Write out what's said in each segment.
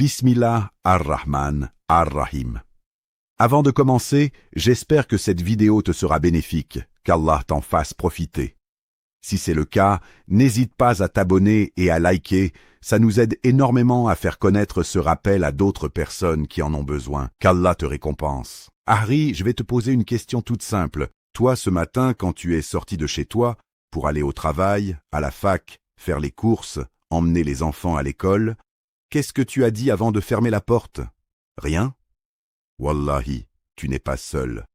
Bismillah ar-Rahman ar-Rahim. Avant de commencer, j'espère que cette vidéo te sera bénéfique, qu'Allah t'en fasse profiter. Si c'est le cas, n'hésite pas à t'abonner et à liker, ça nous aide énormément à faire connaître ce rappel à d'autres personnes qui en ont besoin. Qu'Allah te récompense. Harry, je vais te poser une question toute simple. Toi, ce matin, quand tu es sorti de chez toi, pour aller au travail, à la fac, faire les courses, emmener les enfants à l'école, qu'est-ce que tu as dit avant de fermer la porte? Rien? Wallahi, tu n'es pas seul.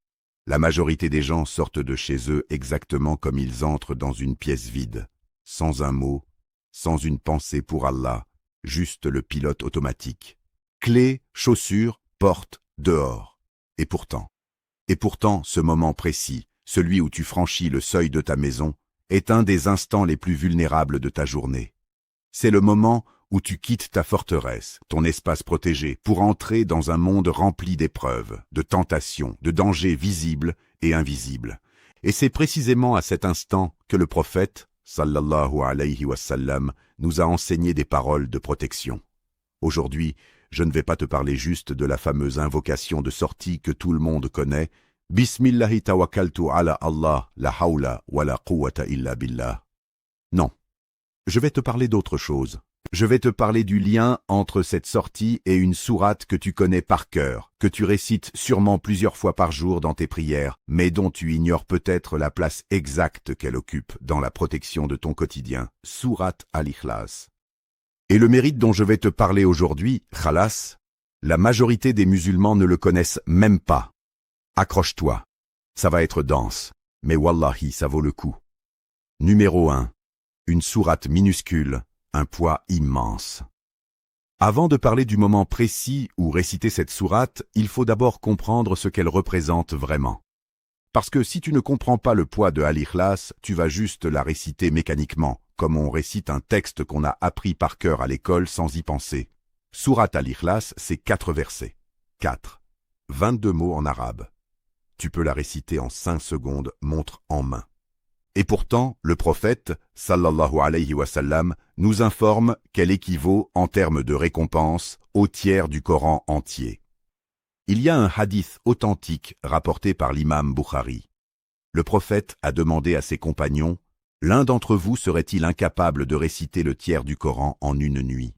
La majorité des gens sortent de chez eux exactement comme ils entrent dans une pièce vide, sans un mot, sans une pensée pour Allah, juste le pilote automatique. Clés, chaussures, porte, dehors. Et pourtant, ce moment précis, celui où tu franchis le seuil de ta maison, est un des instants les plus vulnérables de ta journée. C'est le moment où tu quittes ta forteresse, ton espace protégé, pour entrer dans un monde rempli d'épreuves, de tentations, de dangers visibles et invisibles. Et c'est précisément à cet instant que le prophète, sallallahu alayhi wa sallam, nous a enseigné des paroles de protection. Aujourd'hui, je ne vais pas te parler juste de la fameuse invocation de sortie que tout le monde connaît, « Bismillahi tawakkaltu ala Allah, la hawla wa la quwwata illa billah ». Non, je vais te parler d'autre chose. Je vais te parler du lien entre cette sortie et une sourate que tu connais par cœur, que tu récites sûrement plusieurs fois par jour dans tes prières, mais dont tu ignores peut-être la place exacte qu'elle occupe dans la protection de ton quotidien, sourate Al-Ikhlas. Et le mérite dont je vais te parler aujourd'hui, Khalas, la majorité des musulmans ne le connaissent même pas. Accroche-toi, ça va être dense, mais wallahi, ça vaut le coup. Numéro 1. Une sourate minuscule, un poids immense. Avant de parler du moment précis où réciter cette sourate, il faut d'abord comprendre ce qu'elle représente vraiment. Parce que si tu ne comprends pas le poids de Al-Ikhlas, tu vas juste la réciter mécaniquement, comme on récite un texte qu'on a appris par cœur à l'école sans y penser. Sourate Al-Ikhlas, c'est 4 versets. 4. 22 mots en arabe. Tu peux la réciter en 5 secondes, montre en main. Et pourtant, le prophète, sallallahu alayhi wa sallam, nous informe qu'elle équivaut, en termes de récompense, au tiers du Coran entier. Il y a un hadith authentique rapporté par l'imam Bukhari. Le prophète a demandé à ses compagnons, « L'un d'entre vous serait-il incapable de réciter le tiers du Coran en une nuit ?»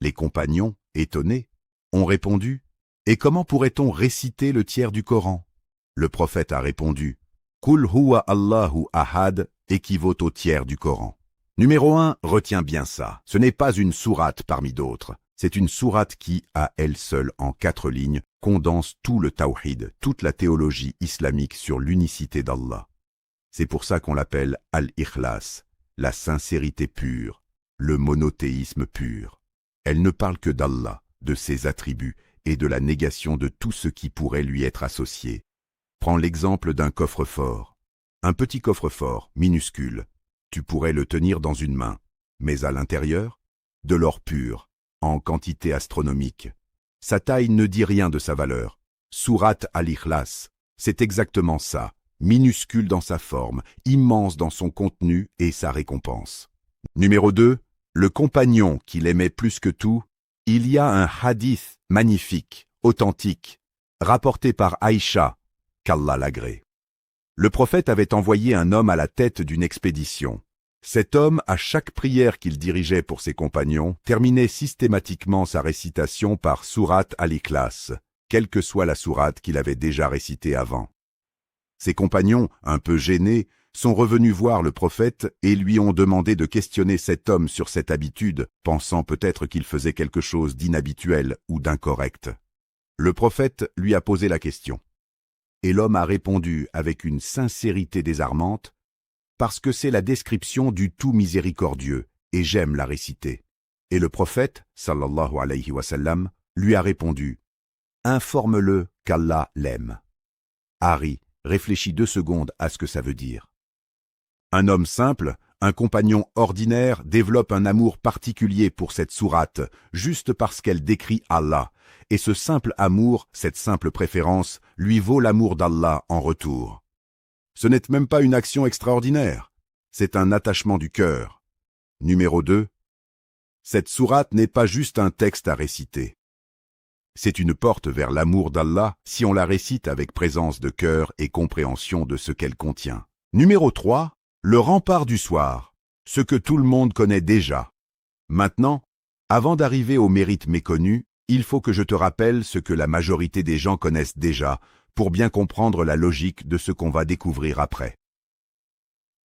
Les compagnons, étonnés, ont répondu, « Et comment pourrait-on réciter le tiers du Coran ?» Le prophète a répondu, Qul huwa Allahu ahad équivaut au tiers du Coran. Numéro 1, retiens bien ça. Ce n'est pas une sourate parmi d'autres. C'est une sourate qui, à elle seule, en 4 lignes, condense tout le tawhid, toute la théologie islamique sur l'unicité d'Allah. C'est pour ça qu'on l'appelle Al-Ikhlas, la sincérité pure, le monothéisme pur. Elle ne parle que d'Allah, de ses attributs et de la négation de tout ce qui pourrait lui être associé. Prends l'exemple d'un coffre-fort. Un petit coffre-fort, minuscule. Tu pourrais le tenir dans une main. Mais à l'intérieur, de l'or pur, en quantité astronomique. Sa taille ne dit rien de sa valeur. Sourate Al-Ikhlas, c'est exactement ça. Minuscule dans sa forme, immense dans son contenu et sa récompense. Numéro 2, le compagnon qu'il aimait plus que tout. Il y a un hadith magnifique, authentique, rapporté par Aïcha, qu'Allah l'agrée. Le prophète avait envoyé un homme à la tête d'une expédition. Cet homme, à chaque prière qu'il dirigeait pour ses compagnons, terminait systématiquement sa récitation par sourate Al-Ikhlas, quelle que soit la sourate qu'il avait déjà récitée avant. Ses compagnons, un peu gênés, sont revenus voir le prophète et lui ont demandé de questionner cet homme sur cette habitude, pensant peut-être qu'il faisait quelque chose d'inhabituel ou d'incorrect. Le prophète lui a posé la question. Et l'homme a répondu avec une sincérité désarmante, « Parce que c'est la description du tout miséricordieux, et j'aime la réciter. » Et le prophète, sallallahu alayhi wa sallam, lui a répondu, « Informe-le qu'Allah l'aime. » Harry, réfléchis 2 secondes à ce que ça veut dire. Un homme simple, un compagnon ordinaire, développe un amour particulier pour cette sourate, juste parce qu'elle décrit Allah. Et ce simple amour, cette simple préférence, lui vaut l'amour d'Allah en retour. Ce n'est même pas une action extraordinaire, c'est un attachement du cœur. Numéro 2. Cette sourate n'est pas juste un texte à réciter. C'est une porte vers l'amour d'Allah si on la récite avec présence de cœur et compréhension de ce qu'elle contient. Numéro 3. Le rempart du soir, ce que tout le monde connaît déjà. Maintenant, avant d'arriver au mérite méconnu, il faut que je te rappelle ce que la majorité des gens connaissent déjà, pour bien comprendre la logique de ce qu'on va découvrir après.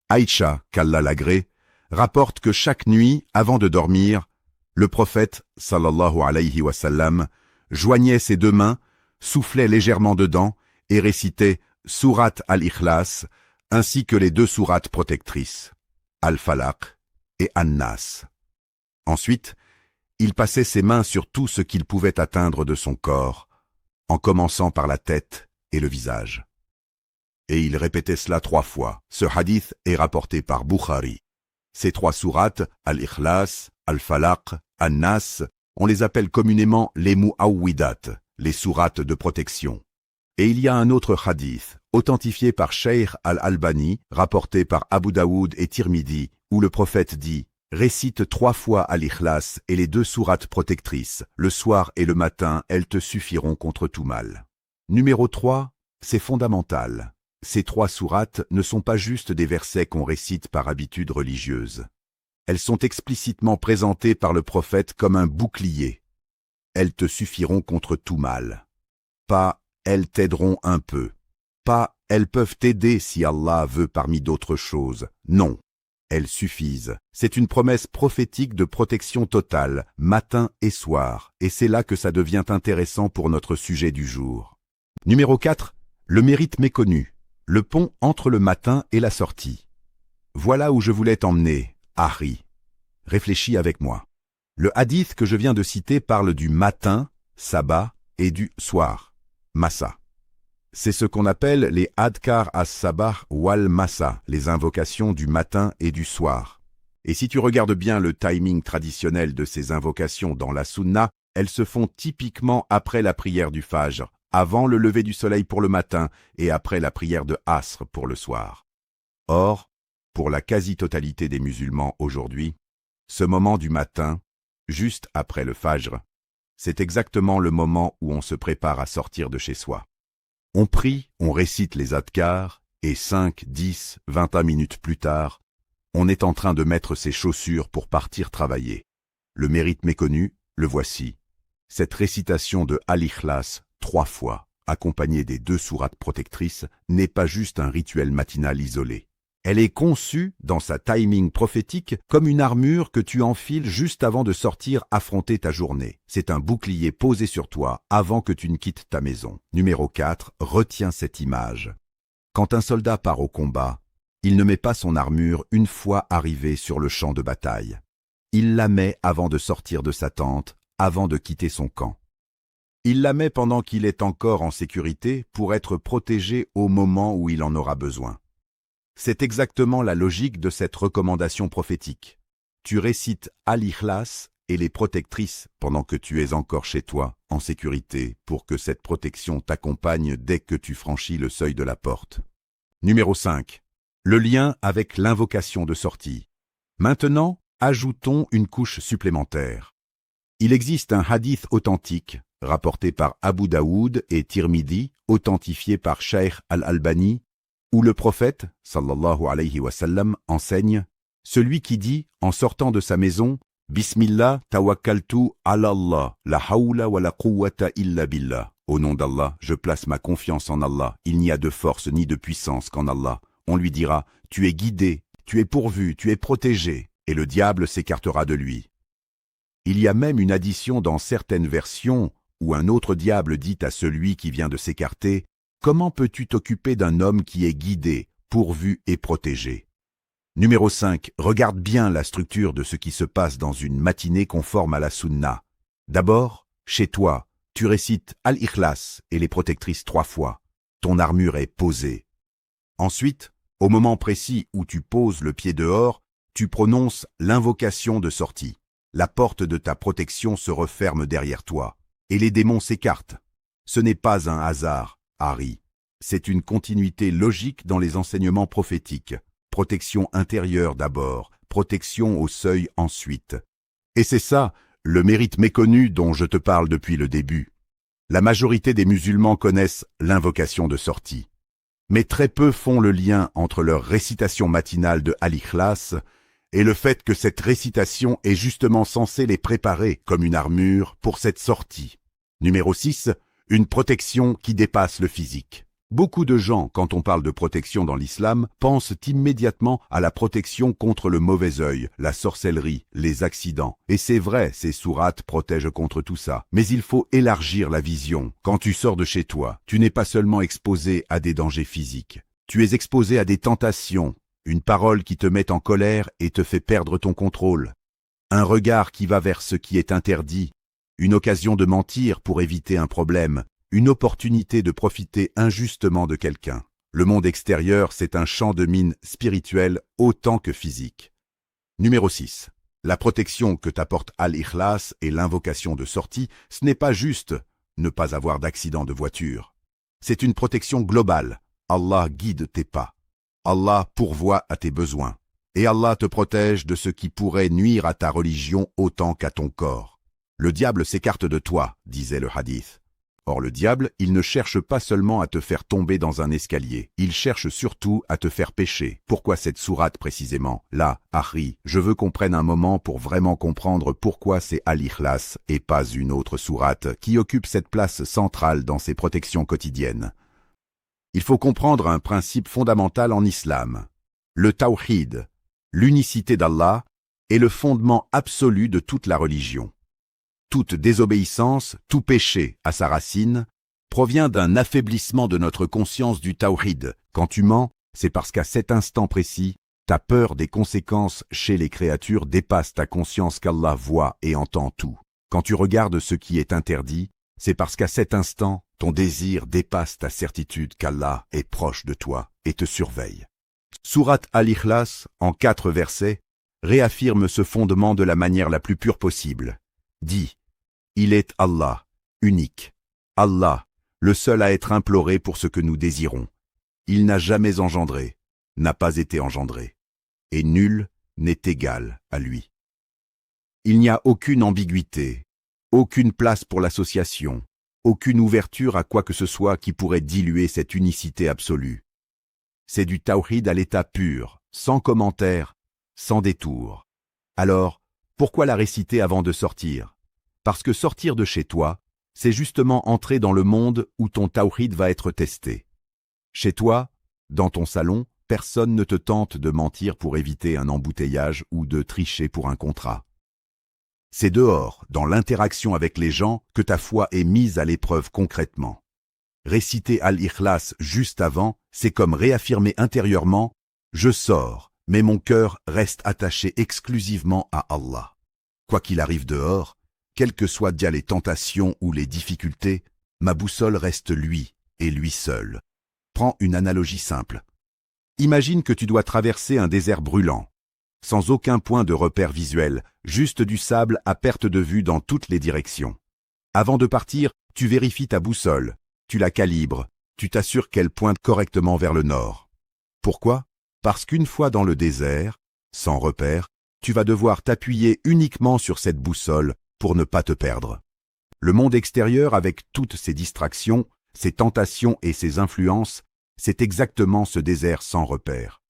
Aïcha, qu'Allah l'agrée, rapporte que chaque nuit, avant de dormir, le prophète, sallallahu alayhi wa sallam, joignait ses deux mains, soufflait légèrement dedans et récitait Sourate al-Ikhlas, ainsi que les deux sourates protectrices, Al-Falaq et An-Nas. Ensuite, il passait ses mains sur tout ce qu'il pouvait atteindre de son corps, en commençant par la tête et le visage. Et il répétait cela 3 fois. Ce hadith est rapporté par Bukhari. Ces 3 sourates, Al-Ikhlas, Al-Falaq, An-Nas, on les appelle communément les Mu'awwidat, les sourates de protection. Et il y a un autre hadith, authentifié par Cheikh Al-Albani, rapporté par Abu Daoud et Tirmidhi, où le prophète dit « Récite 3 fois Al-Ikhlas et les 2 sourates protectrices. Le soir et le matin, elles te suffiront contre tout mal. » Numéro 3, c'est fondamental. Ces 3 sourates ne sont pas juste des versets qu'on récite par habitude religieuse. Elles sont explicitement présentées par le prophète comme un bouclier. Elles te suffiront contre tout mal. Pas « elles t'aideront un peu ». Pas « elles peuvent t'aider si Allah veut parmi d'autres choses ». Non, elles suffisent. C'est une promesse prophétique de protection totale, matin et soir, et c'est là que ça devient intéressant pour notre sujet du jour. Numéro 4, le mérite méconnu. Le pont entre le matin et la sortie. Voilà où je voulais t'emmener, Harry. Réfléchis avec moi. Le hadith que je viens de citer parle du matin, sabbat, et du soir, massa. C'est ce qu'on appelle les adkar as-sabah wal massa, les invocations du matin et du soir. Et si tu regardes bien le timing traditionnel de ces invocations dans la sunna, elles se font typiquement après la prière du fajr, avant le lever du soleil pour le matin et après la prière de Asr pour le soir. Or, pour la quasi-totalité des musulmans aujourd'hui, ce moment du matin, juste après le fajr, c'est exactement le moment où on se prépare à sortir de chez soi. On prie, on récite les adkars, et 5, 10, 21 minutes plus tard, on est en train de mettre ses chaussures pour partir travailler. Le mérite méconnu, le voici. Cette récitation de Al-Ikhlas 3 fois, accompagnée des 2 sourates protectrices, n'est pas juste un rituel matinal isolé. Elle est conçue, dans sa timing prophétique, comme une armure que tu enfiles juste avant de sortir affronter ta journée. C'est un bouclier posé sur toi avant que tu ne quittes ta maison. Numéro 4, retiens cette image. Quand un soldat part au combat, il ne met pas son armure une fois arrivé sur le champ de bataille. Il la met avant de sortir de sa tente, avant de quitter son camp. Il la met pendant qu'il est encore en sécurité pour être protégé au moment où il en aura besoin. C'est exactement la logique de cette recommandation prophétique. Tu récites Al-Ikhlas et les protectrices pendant que tu es encore chez toi, en sécurité, pour que cette protection t'accompagne dès que tu franchis le seuil de la porte. Numéro 5. Le lien avec l'invocation de sortie. Maintenant, ajoutons une couche supplémentaire. Il existe un hadith authentique, rapporté par Abu Daoud et Tirmidhi, authentifié par Cheikh Al-Albani, où le prophète, sallallahu alayhi wa sallam, enseigne « Celui qui dit, en sortant de sa maison, « Bismillah tawakkaltu ala Allah, la hawla wa la quwwata illa billah » Au nom d'Allah, je place ma confiance en Allah, il n'y a de force ni de puissance qu'en Allah. On lui dira « Tu es guidé, tu es pourvu, tu es protégé » et le diable s'écartera de lui. Il y a même une addition dans certaines versions où un autre diable dit à celui qui vient de s'écarter « Comment peux-tu t'occuper d'un homme qui est guidé, pourvu et protégé ?» Numéro 5. Regarde bien la structure de ce qui se passe dans une matinée conforme à la sunna. D'abord, chez toi, tu récites Al-Ikhlas et les protectrices 3 fois. Ton armure est posée. Ensuite, au moment précis où tu poses le pied dehors, tu prononces l'invocation de sortie. La porte de ta protection se referme derrière toi, et les démons s'écartent. Ce n'est pas un hasard, Harry. C'est une continuité logique dans les enseignements prophétiques. Protection intérieure d'abord, protection au seuil ensuite. Et c'est ça, le mérite méconnu dont je te parle depuis le début. La majorité des musulmans connaissent l'invocation de sortie. Mais très peu font le lien entre leur récitation matinale de Al-Ikhlas et le fait que cette récitation est justement censée les préparer comme une armure pour cette sortie. Numéro 6. Une protection qui dépasse le physique. Beaucoup de gens, quand on parle de protection dans l'islam, pensent immédiatement à la protection contre le mauvais œil, la sorcellerie, les accidents. Et c'est vrai, ces sourates protègent contre tout ça. Mais il faut élargir la vision. Quand tu sors de chez toi, tu n'es pas seulement exposé à des dangers physiques. Tu es exposé à des tentations, une parole qui te met en colère et te fait perdre ton contrôle, un regard qui va vers ce qui est interdit, une occasion de mentir pour éviter un problème, une opportunité de profiter injustement de quelqu'un. Le monde extérieur, c'est un champ de mine spirituel autant que physique. Numéro 6. La protection que t'apporte Al-Ikhlas et l'invocation de sortie, ce n'est pas juste ne pas avoir d'accident de voiture. C'est une protection globale. Allah guide tes pas. Allah pourvoit à tes besoins. Et Allah te protège de ce qui pourrait nuire à ta religion autant qu'à ton corps. Le diable s'écarte de toi, disait le hadith. Or le diable, il ne cherche pas seulement à te faire tomber dans un escalier, il cherche surtout à te faire pécher. Pourquoi cette sourate précisément? Là, Ahri, je veux qu'on prenne un moment pour vraiment comprendre pourquoi c'est Al-Ikhlas et pas une autre sourate qui occupe cette place centrale dans ses protections quotidiennes. Il faut comprendre un principe fondamental en islam. Le tawhid, l'unicité d'Allah, est le fondement absolu de toute la religion. Toute désobéissance, tout péché, à sa racine, provient d'un affaiblissement de notre conscience du tawhid. Quand tu mens, c'est parce qu'à cet instant précis, ta peur des conséquences chez les créatures dépasse ta conscience qu'Allah voit et entend tout. Quand tu regardes ce qui est interdit, c'est parce qu'à cet instant, ton désir dépasse ta certitude qu'Allah est proche de toi et te surveille. Sourate Al-Ikhlas, en 4 versets, réaffirme ce fondement de la manière la plus pure possible. Dit, il est Allah, unique. Allah, le seul à être imploré pour ce que nous désirons. Il n'a jamais engendré, n'a pas été engendré. Et nul n'est égal à lui. Il n'y a aucune ambiguïté, aucune place pour l'association, aucune ouverture à quoi que ce soit qui pourrait diluer cette unicité absolue. C'est du tawhid à l'état pur, sans commentaire, sans détour. Alors, pourquoi la réciter avant de sortir? Parce que sortir de chez toi, c'est justement entrer dans le monde où ton tawhid va être testé. Chez toi, dans ton salon, personne ne te tente de mentir pour éviter un embouteillage ou de tricher pour un contrat. C'est dehors, dans l'interaction avec les gens, que ta foi est mise à l'épreuve concrètement. Réciter Al-Ikhlas juste avant, c'est comme réaffirmer intérieurement « Je sors, mais mon cœur reste attaché exclusivement à Allah. » Quoi qu'il arrive dehors, quelles que soient les tentations ou les difficultés, ma boussole reste lui et lui seul. Prends une analogie simple. Imagine que tu dois traverser un désert brûlant, sans aucun point de repère visuel, juste du sable à perte de vue dans toutes les directions. Avant de partir, tu vérifies ta boussole, tu la calibres, tu t'assures qu'elle pointe correctement vers le nord. Pourquoi? Parce qu'une fois dans le désert, sans repère, tu vas devoir t'appuyer uniquement sur cette boussole pour ne pas te perdre. Le monde extérieur, avec toutes ses distractions, ses tentations et ses influences, c'est exactement ce désert sans repère.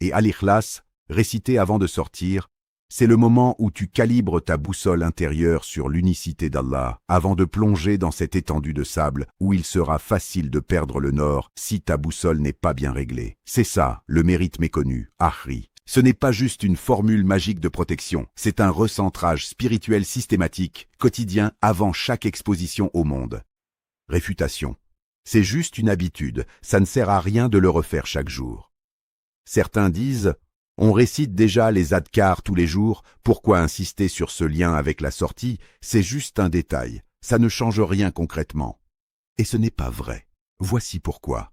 Et Al-Ikhlas, récité avant de sortir, c'est le moment où tu calibres ta boussole intérieure sur l'unicité d'Allah avant de plonger dans cette étendue de sable où il sera facile de perdre le nord si ta boussole n'est pas bien réglée. C'est ça, le mérite méconnu, Ahri. Ce n'est pas juste une formule magique de protection, c'est un recentrage spirituel systématique, quotidien avant chaque exposition au monde. Réfutation. C'est juste une habitude, ça ne sert à rien de le refaire chaque jour. Certains disent, on récite déjà les adkars tous les jours, pourquoi insister sur ce lien avec la sortie? C'est juste un détail, ça ne change rien concrètement. Et ce n'est pas vrai. Voici pourquoi.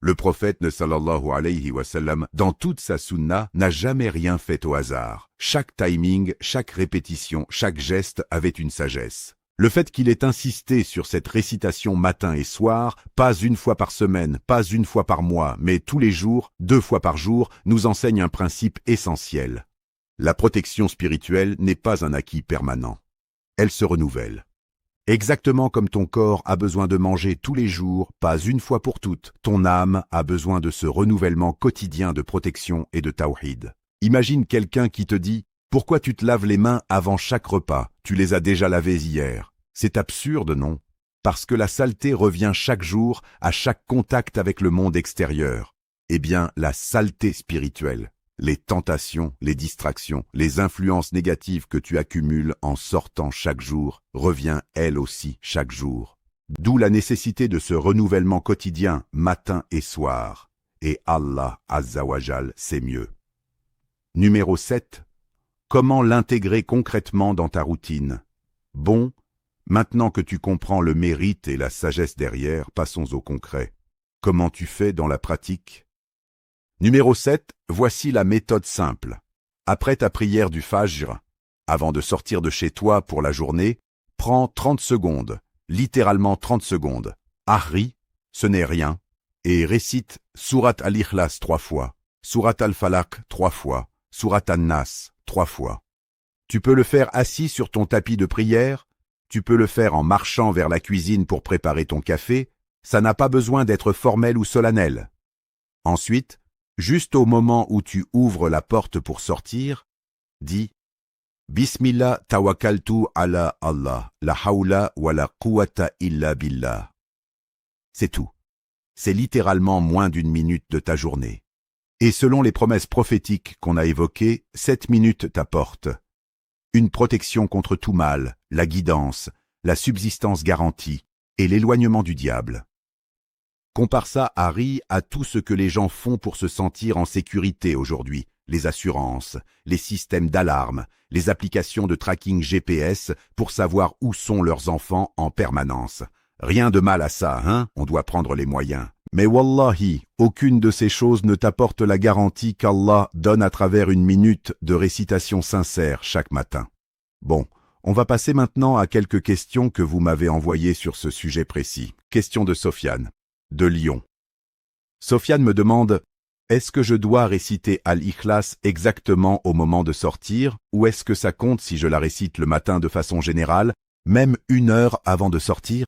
Le prophète sallallahu alayhi wa sallam, dans toute sa sunna, n'a jamais rien fait au hasard. Chaque timing, chaque répétition, chaque geste avait une sagesse. Le fait qu'il ait insisté sur cette récitation matin et soir, pas une fois par semaine, pas une fois par mois, mais tous les jours, 2 fois par jour, nous enseigne un principe essentiel. La protection spirituelle n'est pas un acquis permanent. Elle se renouvelle. Exactement comme ton corps a besoin de manger tous les jours, pas une fois pour toutes, ton âme a besoin de ce renouvellement quotidien de protection et de tawhid. Imagine quelqu'un qui te dit « Pourquoi tu te laves les mains avant chaque repas? Tu les as déjà lavées hier. » C'est absurde, non? Parce que la saleté revient chaque jour à chaque contact avec le monde extérieur. Eh bien, la saleté spirituelle, les tentations, les distractions, les influences négatives que tu accumules en sortant chaque jour, revient elle aussi chaque jour. D'où la nécessité de ce renouvellement quotidien, matin et soir. Et Allah Azza wa Jal sait mieux. Numéro 7. Comment l'intégrer concrètement dans ta routine? Bon, maintenant que tu comprends le mérite et la sagesse derrière, passons au concret. Comment tu fais dans la pratique? Numéro 7, voici la méthode simple. Après ta prière du Fajr, avant de sortir de chez toi pour la journée, prends 30 secondes, littéralement 30 secondes. Arri, ce n'est rien, et récite Surat al-Ikhlas 3 fois, Surat al-Falaq 3 fois, Surat an-Nas 3 fois. Tu peux le faire assis sur ton tapis de prière, tu peux le faire en marchant vers la cuisine pour préparer ton café, ça n'a pas besoin d'être formel ou solennel. Ensuite, juste au moment où tu ouvres la porte pour sortir, dis « Bismillah tawakkaltu ala Allah, la hawla wa la quwwata illa billah ». C'est tout. C'est littéralement moins d'une minute de ta journée. Et selon les promesses prophétiques qu'on a évoquées, 7 minutes t'apportent une protection contre tout mal, la guidance, la subsistance garantie et l'éloignement du diable. Compare ça, Harry, à tout ce que les gens font pour se sentir en sécurité aujourd'hui, les assurances, les systèmes d'alarme, les applications de tracking GPS pour savoir où sont leurs enfants en permanence. Rien de mal à ça, hein? On doit prendre les moyens. Mais wallahi, aucune de ces choses ne t'apporte la garantie qu'Allah donne à travers une minute de récitation sincère chaque matin. Bon, on va passer maintenant à quelques questions que vous m'avez envoyées sur ce sujet précis. Question de Sofiane, de Lyon. Sofiane me demande « Est-ce que je dois réciter Al-Ikhlas exactement au moment de sortir, ou est-ce que ça compte si je la récite le matin de façon générale, même 1 heure avant de sortir ?»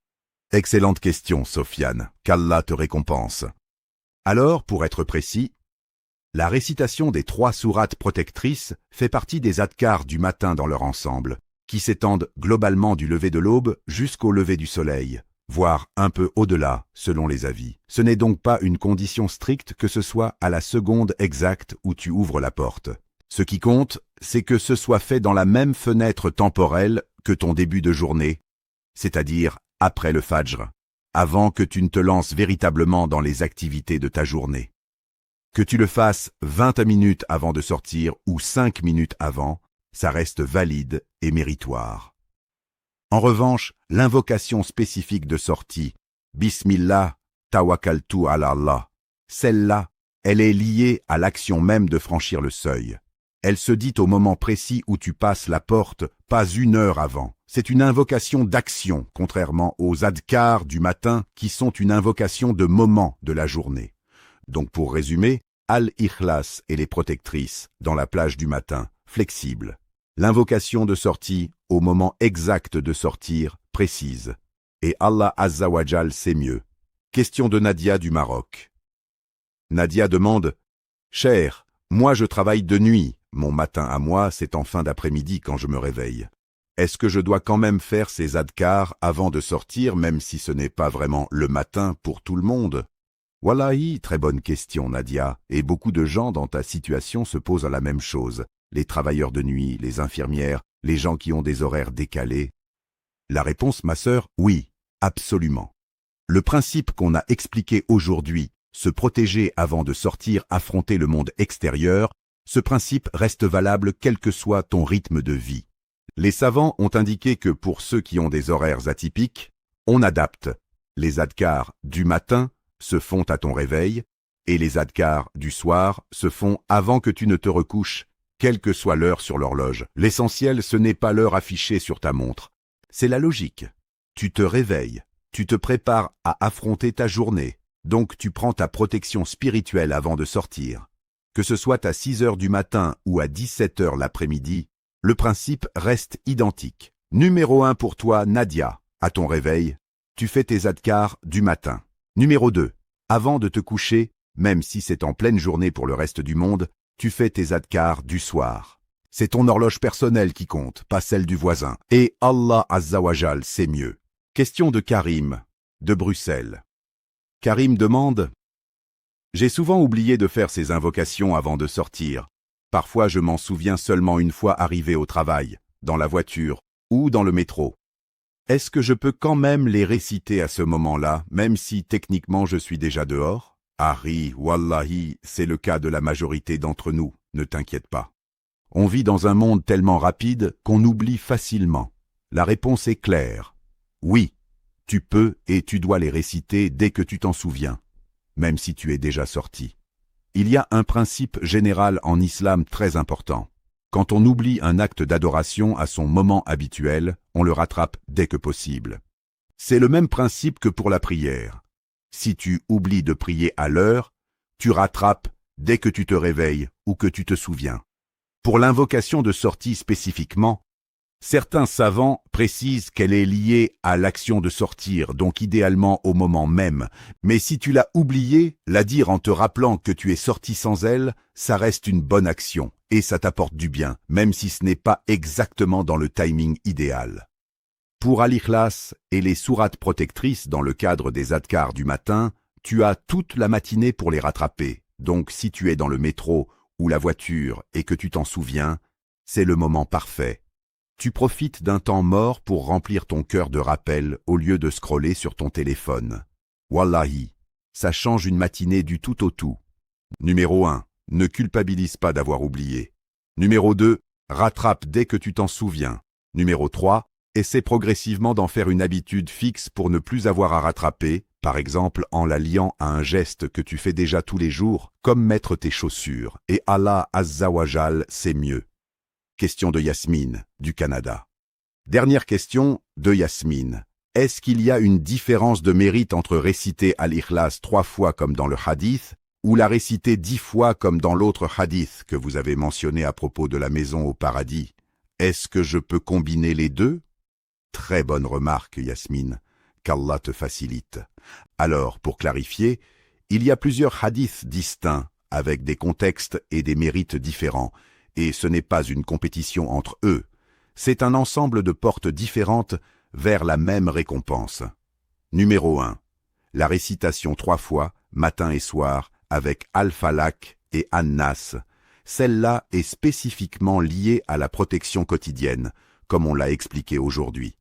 Excellente question, Sofiane. Qu'Allah te récompense. Alors, pour être précis, la récitation des 3 sourates protectrices fait partie des adhkars du matin dans leur ensemble, qui s'étendent globalement du lever de l'aube jusqu'au lever du soleil, voire un peu au-delà, selon les avis. Ce n'est donc pas une condition stricte que ce soit à la seconde exacte où tu ouvres la porte. Ce qui compte, c'est que ce soit fait dans la même fenêtre temporelle que ton début de journée, c'est-à-dire après le Fajr, avant que tu ne te lances véritablement dans les activités de ta journée. Que tu le fasses 20 minutes avant de sortir ou 5 minutes avant, ça reste valide et méritoire. En revanche, l'invocation spécifique de sortie, Bismillah, tawakkaltu ala Allah, celle-là, elle est liée à l'action même de franchir le seuil. Elle se dit au moment précis où tu passes la porte, pas 1 heure avant. C'est une invocation d'action, contrairement aux adhkars du matin qui sont une invocation de moment de la journée. Donc pour résumer, Al-Ikhlas et les protectrices dans la plage du matin, flexible. L'invocation de sortie au moment exact de sortir, précise. Et Allah Azza wa Jal sait mieux. Question de Nadia du Maroc. Nadia demande « Cher, moi je travaille de nuit. Mon matin à moi, c'est en fin d'après-midi quand je me réveille. Est-ce que je dois quand même faire ces adhkars avant de sortir, même si ce n'est pas vraiment le matin pour tout le monde? Wallahi, très bonne question, Nadia, et beaucoup de gens dans ta situation se posent la même chose. Les travailleurs de nuit, les infirmières, les gens qui ont des horaires décalés. La réponse, ma sœur, oui, absolument. Le principe qu'on a expliqué aujourd'hui, se protéger avant de sortir affronter le monde extérieur, ce principe reste valable quel que soit ton rythme de vie. Les savants ont indiqué que pour ceux qui ont des horaires atypiques, on adapte. Les adhkars du matin se font à ton réveil et les adhkars du soir se font avant que tu ne te recouches, quelle que soit l'heure sur l'horloge. L'essentiel, ce n'est pas l'heure affichée sur ta montre. C'est la logique. Tu te réveilles, tu te prépares à affronter ta journée, donc tu prends ta protection spirituelle avant de sortir. Que ce soit à 6 heures du matin ou à 17 heures l'après-midi, le principe reste identique. Numéro 1 pour toi, Nadia. À ton réveil, tu fais tes adkars du matin. Numéro 2. Avant de te coucher, même si c'est en pleine journée pour le reste du monde, tu fais tes adkars du soir. C'est ton horloge personnelle qui compte, pas celle du voisin. Et Allah Azza wa Jal sait mieux. Question de Karim, de Bruxelles. Karim demande: j'ai souvent oublié de faire ces invocations avant de sortir. Parfois je m'en souviens seulement une fois arrivé au travail, dans la voiture ou dans le métro. Est-ce que je peux quand même les réciter à ce moment-là, même si techniquement je suis déjà dehors? Harry, wallahi, c'est le cas de la majorité d'entre nous, ne t'inquiète pas. On vit dans un monde tellement rapide qu'on oublie facilement. La réponse est claire. Oui, tu peux et tu dois les réciter dès que tu t'en souviens, même si tu es déjà sorti. Il y a un principe général en islam très important. Quand on oublie un acte d'adoration à son moment habituel, on le rattrape dès que possible. C'est le même principe que pour la prière. Si tu oublies de prier à l'heure, tu rattrapes dès que tu te réveilles ou que tu te souviens. Pour l'invocation de sortie spécifiquement, certains savants précisent qu'elle est liée à l'action de sortir, donc idéalement au moment même. Mais si tu l'as oubliée, la dire en te rappelant que tu es sorti sans elle, ça reste une bonne action et ça t'apporte du bien, même si ce n'est pas exactement dans le timing idéal. Pour Al-Ikhlas et les sourates protectrices dans le cadre des adkars du matin, tu as toute la matinée pour les rattraper. Donc si tu es dans le métro ou la voiture et que tu t'en souviens, c'est le moment parfait. Tu profites d'un temps mort pour remplir ton cœur de rappel au lieu de scroller sur ton téléphone. Wallahi, ça change une matinée du tout au tout. Numéro 1. Ne culpabilise pas d'avoir oublié. Numéro 2. Rattrape dès que tu t'en souviens. Numéro 3. Essaie progressivement d'en faire une habitude fixe pour ne plus avoir à rattraper, par exemple en la liant à un geste que tu fais déjà tous les jours, comme mettre tes chaussures. Et Allah Azza wa Jal sait mieux. Question de Yasmine, du Canada. Dernière question de Yasmine. Est-ce qu'il y a une différence de mérite entre réciter Al-Ikhlas 3 fois comme dans le hadith ou la réciter 10 fois comme dans l'autre hadith que vous avez mentionné à propos de la maison au paradis? Est-ce que je peux combiner les deux? Très bonne remarque, Yasmine. Qu'Allah te facilite. Alors, pour clarifier, il y a plusieurs hadiths distincts, avec des contextes et des mérites différents, et ce n'est pas une compétition entre eux. C'est un ensemble de portes différentes vers la même récompense. Numéro 1. La récitation 3 fois, matin et soir, avec Al-Falaq et An-Nas. Celle-là est spécifiquement liée à la protection quotidienne, comme on l'a expliqué aujourd'hui.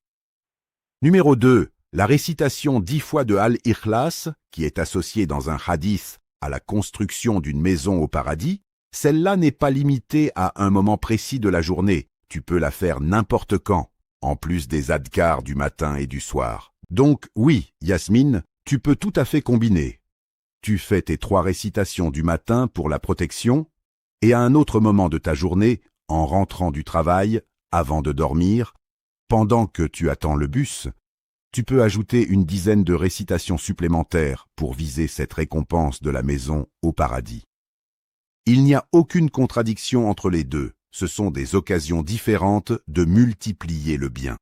Numéro 2. La récitation 10 fois de Al-Ikhlas, qui est associée dans un hadith à la construction d'une maison au paradis, celle-là n'est pas limitée à un moment précis de la journée. Tu peux la faire n'importe quand, en plus des adkars du matin et du soir. Donc oui, Yasmine, tu peux tout à fait combiner. Tu fais tes 3 récitations du matin pour la protection, et à un autre moment de ta journée, en rentrant du travail, avant de dormir, pendant que tu attends le bus, tu peux ajouter une dizaine de récitations supplémentaires pour viser cette récompense de la maison au paradis. Il n'y a aucune contradiction entre les deux, ce sont des occasions différentes de multiplier le bien.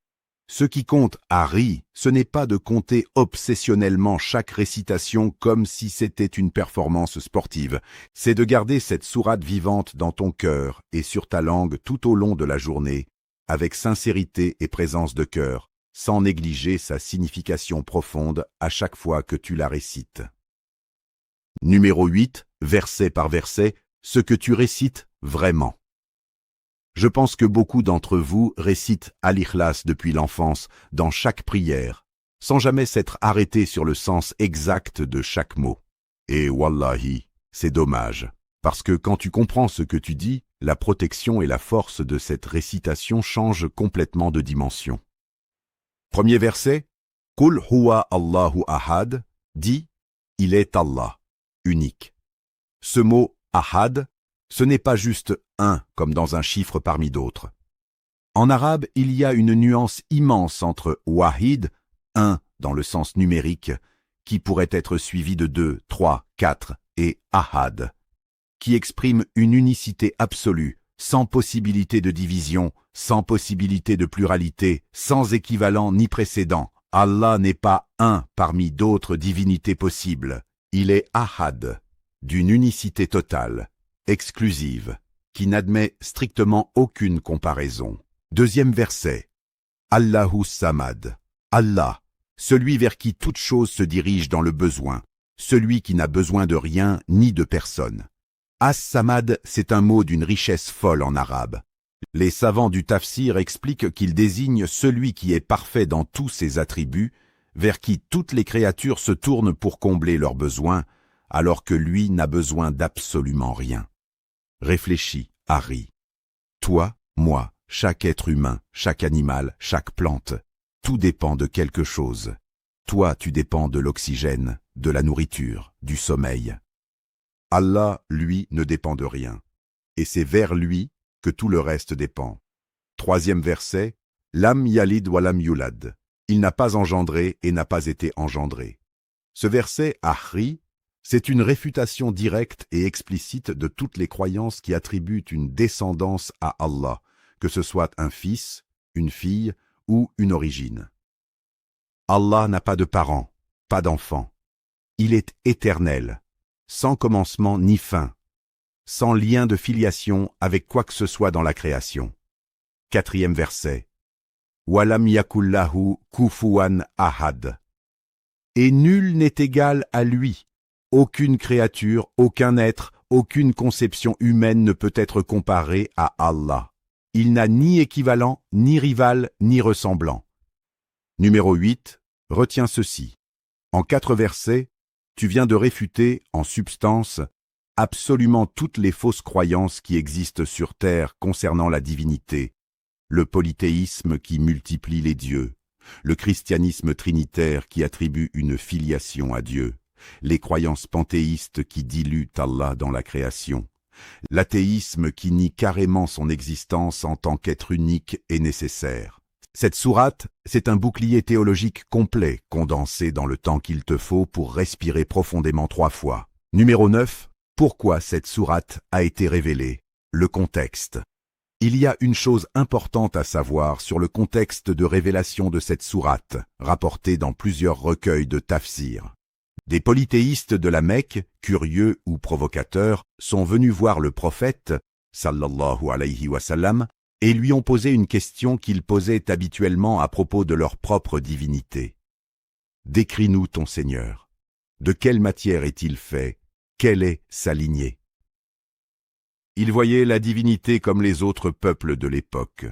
Ce qui compte, Harry, ce n'est pas de compter obsessionnellement chaque récitation comme si c'était une performance sportive, c'est de garder cette sourate vivante dans ton cœur et sur ta langue tout au long de la journée, avec sincérité et présence de cœur, sans négliger sa signification profonde à chaque fois que tu la récites. Numéro 8, verset par verset, ce que tu récites vraiment. Je pense que beaucoup d'entre vous récitent Al-Ikhlas depuis l'enfance, dans chaque prière, sans jamais s'être arrêté sur le sens exact de chaque mot. Et wallahi, c'est dommage, parce que quand tu comprends ce que tu dis, la protection et la force de cette récitation changent complètement de dimension. Premier verset, Qul huwa Allahu ahad, dit, il est Allah, unique. Ce mot ahad, ce n'est pas juste un comme dans un chiffre parmi d'autres. En arabe, il y a une nuance immense entre wahid, un dans le sens numérique, qui pourrait être suivi de 2, 3, 4, et ahad, qui exprime une unicité absolue, sans possibilité de division, sans possibilité de pluralité, sans équivalent ni précédent. Allah n'est pas un parmi d'autres divinités possibles. Il est Ahad, d'une unicité totale, exclusive, qui n'admet strictement aucune comparaison. Deuxième verset. Allahu Samad. Allah, celui vers qui toute chose se dirige dans le besoin, celui qui n'a besoin de rien ni de personne. As-Samad, c'est un mot d'une richesse folle en arabe. Les savants du tafsir expliquent qu'il désigne celui qui est parfait dans tous ses attributs, vers qui toutes les créatures se tournent pour combler leurs besoins, alors que lui n'a besoin d'absolument rien. Réfléchis, Harry. Toi, moi, chaque être humain, chaque animal, chaque plante, tout dépend de quelque chose. Toi, tu dépends de l'oxygène, de la nourriture, du sommeil. Allah, lui, ne dépend de rien. Et c'est vers lui que tout le reste dépend. Troisième verset. Lam yalid wa lam yulad. Il n'a pas engendré et n'a pas été engendré. Ce verset, Ahri, c'est une réfutation directe et explicite de toutes les croyances qui attribuent une descendance à Allah, que ce soit un fils, une fille ou une origine. Allah n'a pas de parents, pas d'enfants. Il est éternel, sans commencement ni fin, sans lien de filiation avec quoi que ce soit dans la création. Quatrième verset. Walam yakullahu kufuwan ahad. Et nul n'est égal à lui. Aucune créature, aucun être, aucune conception humaine ne peut être comparée à Allah. Il n'a ni équivalent, ni rival, ni ressemblant. Numéro 8. Retiens ceci. En 4 versets, tu viens de réfuter, en substance, absolument toutes les fausses croyances qui existent sur terre concernant la divinité, le polythéisme qui multiplie les dieux, le christianisme trinitaire qui attribue une filiation à Dieu, les croyances panthéistes qui diluent Allah dans la création, l'athéisme qui nie carrément son existence en tant qu'être unique et nécessaire. Cette sourate, c'est un bouclier théologique complet, condensé dans le temps qu'il te faut pour respirer profondément 3 fois. Numéro 9. Pourquoi cette sourate a été révélée? Le contexte. Il y a une chose importante à savoir sur le contexte de révélation de cette sourate, rapportée dans plusieurs recueils de tafsir. Des polythéistes de la Mecque, curieux ou provocateurs, sont venus voir le prophète, sallallahu alayhi wa sallam, et lui ont posé une question qu'ils posaient habituellement à propos de leur propre divinité. Décris-nous ton Seigneur. De quelle matière est-il fait? Quelle est sa lignée? Ils voyaient la divinité comme les autres peuples de l'époque.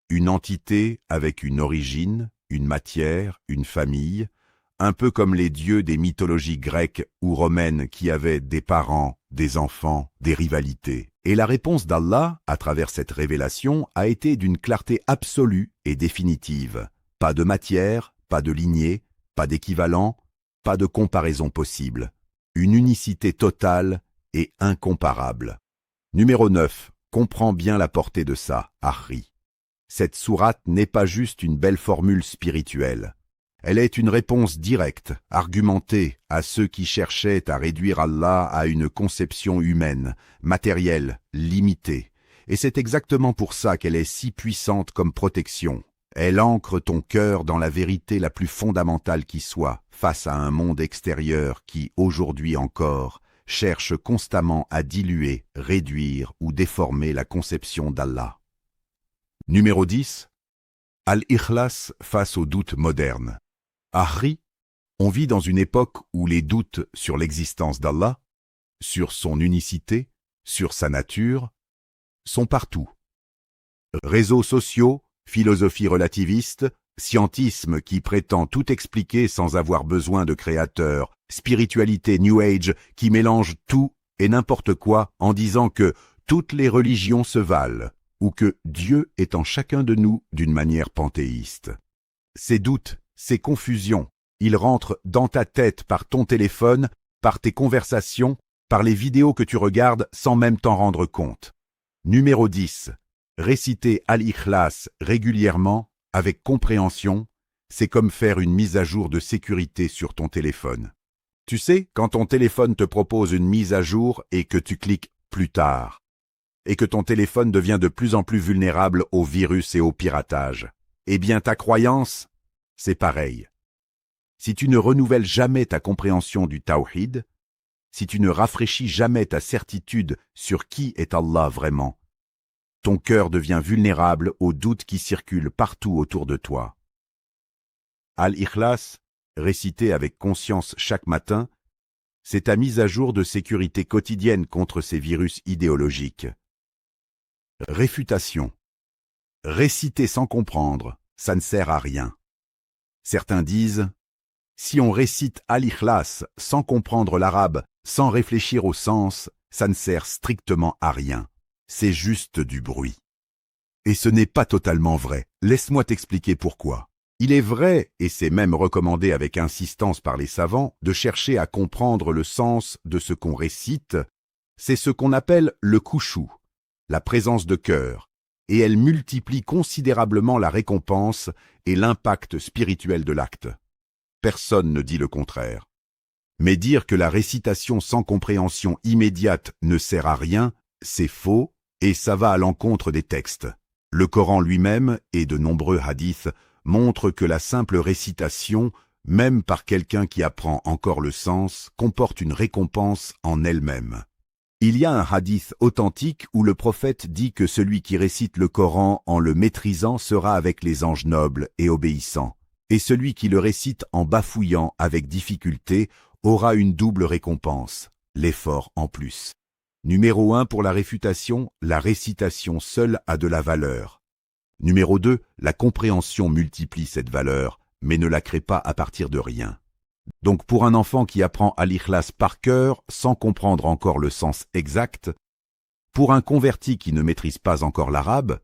Une entité avec une origine, une matière, une famille, un peu comme les dieux des mythologies grecques ou romaines qui avaient des parents, des enfants, des rivalités. Et la réponse d'Allah, à travers cette révélation, a été d'une clarté absolue et définitive. Pas de matière, pas de lignée, pas d'équivalent, pas de comparaison possible. Une unicité totale et incomparable. Numéro 9. Comprends bien la portée de ça, Ahri. Cette sourate n'est pas juste une belle formule spirituelle. Elle est une réponse directe, argumentée, à ceux qui cherchaient à réduire Allah à une conception humaine, matérielle, limitée. Et c'est exactement pour ça qu'elle est si puissante comme protection. Elle ancre ton cœur dans la vérité la plus fondamentale qui soit, face à un monde extérieur qui, aujourd'hui encore, cherche constamment à diluer, réduire ou déformer la conception d'Allah. Numéro 10. Al-Ikhlas face aux doutes modernes. Ahri, on vit dans une époque où les doutes sur l'existence d'Allah, sur son unicité, sur sa nature, sont partout. Réseaux sociaux, philosophie relativiste, scientisme qui prétend tout expliquer sans avoir besoin de créateur, spiritualité New Age qui mélange tout et n'importe quoi en disant que toutes les religions se valent, ou que Dieu est en chacun de nous d'une manière panthéiste. Ces doutes, ces confusions, ils rentrent dans ta tête par ton téléphone, par tes conversations, par les vidéos que tu regardes sans même t'en rendre compte. Numéro 10. Réciter Al-Ikhlas régulièrement, avec compréhension, c'est comme faire une mise à jour de sécurité sur ton téléphone. Tu sais, quand ton téléphone te propose une mise à jour et que tu cliques « Plus tard », et que ton téléphone devient de plus en plus vulnérable aux virus et au piratage, eh bien ta croyance, c'est pareil. si tu ne renouvelles jamais ta compréhension du tawhid, si tu ne rafraîchis jamais ta certitude sur qui est Allah vraiment, ton cœur devient vulnérable aux doutes qui circulent partout autour de toi. Al-Ikhlas, récité avec conscience chaque matin, c'est ta mise à jour de sécurité quotidienne contre ces virus idéologiques. Réfutation. Réciter sans comprendre, ça ne sert à rien. Certains disent, si on récite Al-Ikhlas sans comprendre l'arabe, sans réfléchir au sens, ça ne sert strictement à rien. C'est juste du bruit. Et ce n'est pas totalement vrai. Laisse-moi t'expliquer pourquoi. Il est vrai, et c'est même recommandé avec insistance par les savants, de chercher à comprendre le sens de ce qu'on récite. C'est ce qu'on appelle le khushu, la présence de cœur, et elle multiplie considérablement la récompense et l'impact spirituel de l'acte. Personne ne dit le contraire. Mais dire que la récitation sans compréhension immédiate ne sert à rien, c'est faux, et ça va à l'encontre des textes. Le Coran lui-même et de nombreux hadiths montrent que la simple récitation, même par quelqu'un qui apprend encore le sens, comporte une récompense en elle-même. Il y a un hadith authentique où le prophète dit que celui qui récite le Coran en le maîtrisant sera avec les anges nobles et obéissants, et celui qui le récite en bafouillant avec difficulté aura une double récompense, l'effort en plus. Numéro 1 pour la réfutation, la récitation seule a de la valeur. Numéro 2, la compréhension multiplie cette valeur, mais ne la crée pas à partir de rien. Donc pour un enfant qui apprend Al-Ikhlas par cœur, sans comprendre encore le sens exact, pour un converti qui ne maîtrise pas encore l'arabe,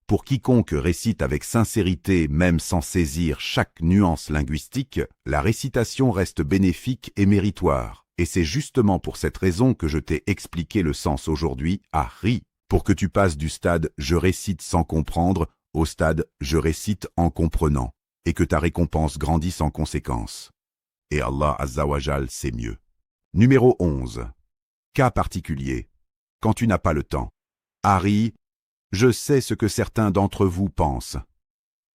pour quiconque récite avec sincérité même sans saisir chaque nuance linguistique, la récitation reste bénéfique et méritoire. Et c'est justement pour cette raison que je t'ai expliqué le sens aujourd'hui à ri, pour que tu passes du stade « je récite sans comprendre » au stade « je récite en comprenant » et que ta récompense grandisse en conséquence. Et Allah Azza wa Jal sait mieux. Numéro 11. Cas particulier. Quand tu n'as pas le temps. Harry, je sais ce que certains d'entre vous pensent.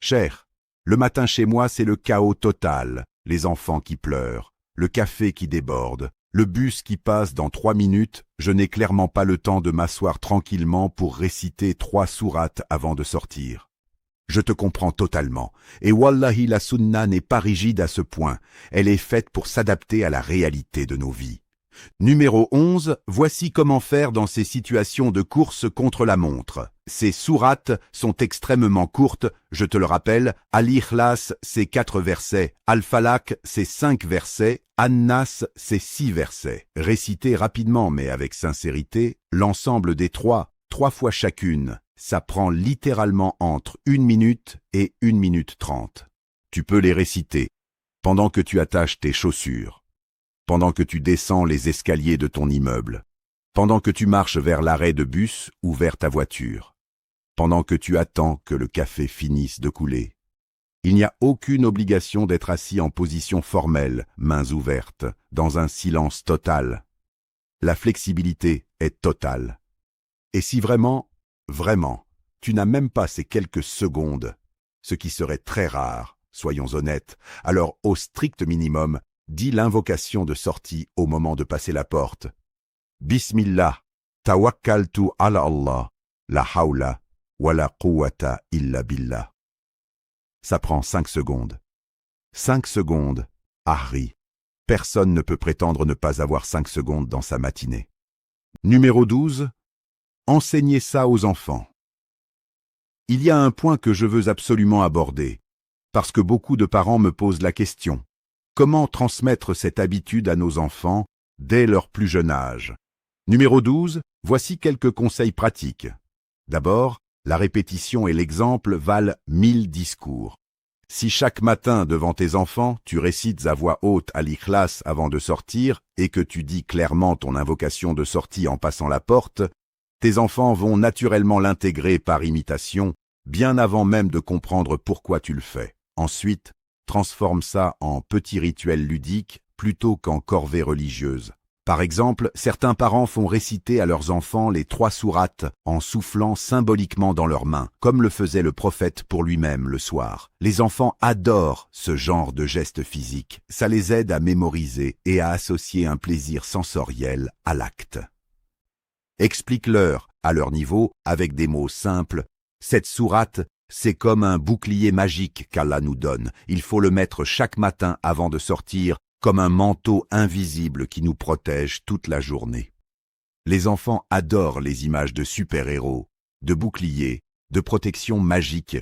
Cher, le matin chez moi c'est le chaos total, les enfants qui pleurent, le café qui déborde, le bus qui passe dans 3 minutes, je n'ai clairement pas le temps de m'asseoir tranquillement pour réciter 3 sourates avant de sortir. Je te comprends totalement, et wallahi la sunna n'est pas rigide à ce point, elle est faite pour s'adapter à la réalité de nos vies. Numéro 11, voici comment faire dans ces situations de course contre la montre. Ces sourates sont extrêmement courtes, je te le rappelle, Al-Ikhlas c'est 4 versets, Al-Falaq c'est 5 versets, An-Nas c'est 6 versets. Récitez rapidement mais avec sincérité, l'ensemble des 3 fois chacune, ça prend littéralement entre 1 minute et 1 minute 30. Tu peux les réciter pendant que tu attaches tes chaussures, pendant que tu descends les escaliers de ton immeuble, pendant que tu marches vers l'arrêt de bus ou vers ta voiture, pendant que tu attends que le café finisse de couler. Il n'y a aucune obligation d'être assis en position formelle, mains ouvertes, dans un silence total. La flexibilité est totale. Et si vraiment, tu n'as même pas ces quelques secondes, ce qui serait très rare, soyons honnêtes, alors au strict minimum, dis l'invocation de sortie au moment de passer la porte. Bismillah, tawakkaltu ala Allah, la hawla, wa la quwwata illa billah. Ça prend 5 secondes. 5 secondes, Harry. Personne ne peut prétendre ne pas avoir 5 secondes dans sa matinée. Numéro 12. Enseignez ça aux enfants. Il y a un point que je veux absolument aborder, parce que beaucoup de parents me posent la question. Comment transmettre cette habitude à nos enfants dès leur plus jeune âge? Numéro 12, voici quelques conseils pratiques. D'abord, la répétition et l'exemple valent 1000 discours. Si chaque matin devant tes enfants, tu récites à voix haute Al-Ikhlas avant de sortir et que tu dis clairement ton invocation de sortie en passant la porte, tes enfants vont naturellement l'intégrer par imitation, bien avant même de comprendre pourquoi tu le fais. Ensuite, transforme ça en petit rituel ludique plutôt qu'en corvée religieuse. Par exemple, certains parents font réciter à leurs enfants les 3 sourates en soufflant symboliquement dans leurs mains, comme le faisait le prophète pour lui-même le soir. Les enfants adorent ce genre de gestes physiques. Ça les aide à mémoriser et à associer un plaisir sensoriel à l'acte. Explique-leur, à leur niveau, avec des mots simples. Cette sourate, c'est comme un bouclier magique qu'Allah nous donne. Il faut le mettre chaque matin avant de sortir, comme un manteau invisible qui nous protège toute la journée. Les enfants adorent les images de super-héros, de boucliers, de protection magique.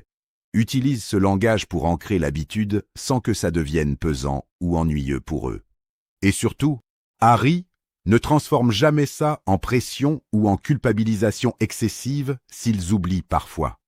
Utilisent ce langage pour ancrer l'habitude sans que ça devienne pesant ou ennuyeux pour eux. Et surtout, Harry ne transforme jamais ça en pression ou en culpabilisation excessive s'ils oublient parfois.